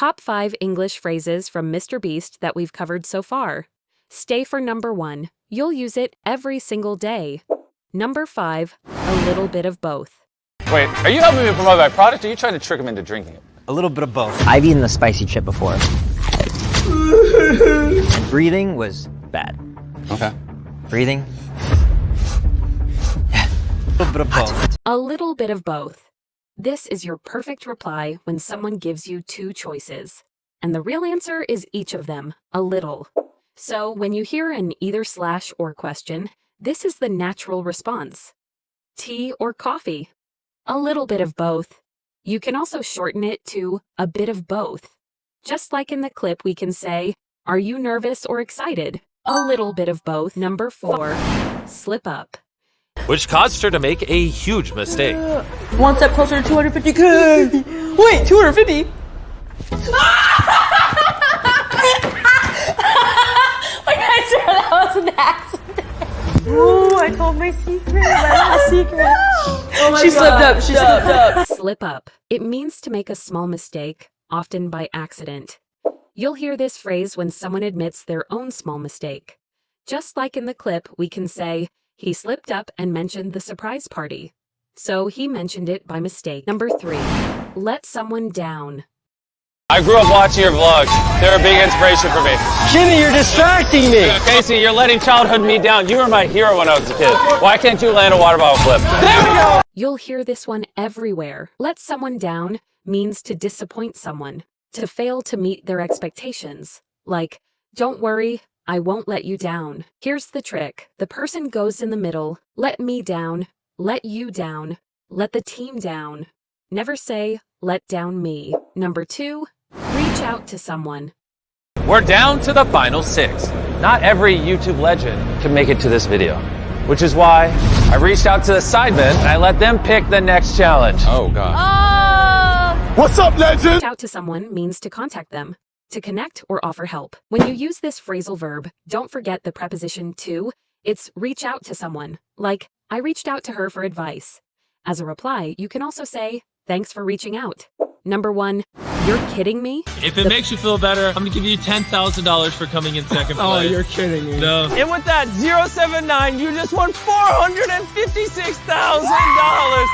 Top 5 English phrases from MrBeast that we've covered so far. Stay for number 1. You'll use it every single day. Number 5. A little bit of both. Wait, are you helping me promote my product, or are you trying to trick him into drinking it? A little bit of both. I've eaten the spicy chip before. Breathing was bad. Okay. Breathing? Yeah. A little bit of both. A little bit of both. This is your perfect reply when someone gives you two choices. And the real answer is each of them, a little. So when you hear an either slash or question, this is the natural response. Tea or coffee? A little bit of both. You can also shorten it to a bit of both. Just like in the clip, we can say, are you nervous or excited? A little bit of both. Number 4, slip up. Which caused her to make a huge mistake. One step closer to 250K. Wait, 250? Like, I swear that was an accident. Ooh, I told my secret. My secret. Oh my God. She slipped up. She slipped up. Slip up. It means to make a small mistake, often by accident. You'll hear this phrase when someone admits their own small mistake. Just like in the clip, we can say, he slipped up and mentioned the surprise party. So he mentioned it by mistake. Number 3, let someone down. I grew up watching your vlogs. They're a big inspiration for me. Jimmy, you're distracting me! Casey, you're letting childhood me down. You were my hero when I was a kid. Why can't you land a water bottle flip? There we go! You'll hear this one everywhere. Let someone down means to disappoint someone, to fail to meet their expectations. Like, don't worry, I won't let you down. Here's the trick. The person goes in the middle. Let me down. Let you down. Let the team down. Never say, let down me. Number 2, reach out to someone. We're down to the final 6. Not every YouTube legend can make it to this video, which is why I reached out to the Sidemen and I let them pick the next challenge. Oh, God. What's up, legend? Reach out to someone means to contact them, to connect or offer help. When you use this phrasal verb, don't forget the preposition to. It's reach out to someone, like, I reached out to her for advice. As a reply, you can also say, thanks for reaching out. Number 1, you're kidding me? If it makes you feel better, I'm gonna give you $10,000 for coming in second place. Oh, you're kidding me. No. And with that 079, you just won $456,000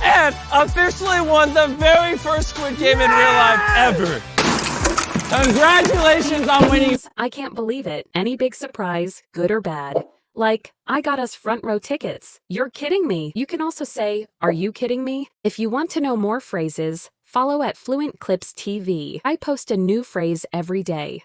and officially won the very first Squid Game in real life ever. Congratulations on winning. I can't believe it. Any big surprise, good or bad. Like, I got us front row tickets. You're kidding me. You can also say, are you kidding me? If you want to know more phrases, follow at Fluent Clips TV. I post a new phrase every day.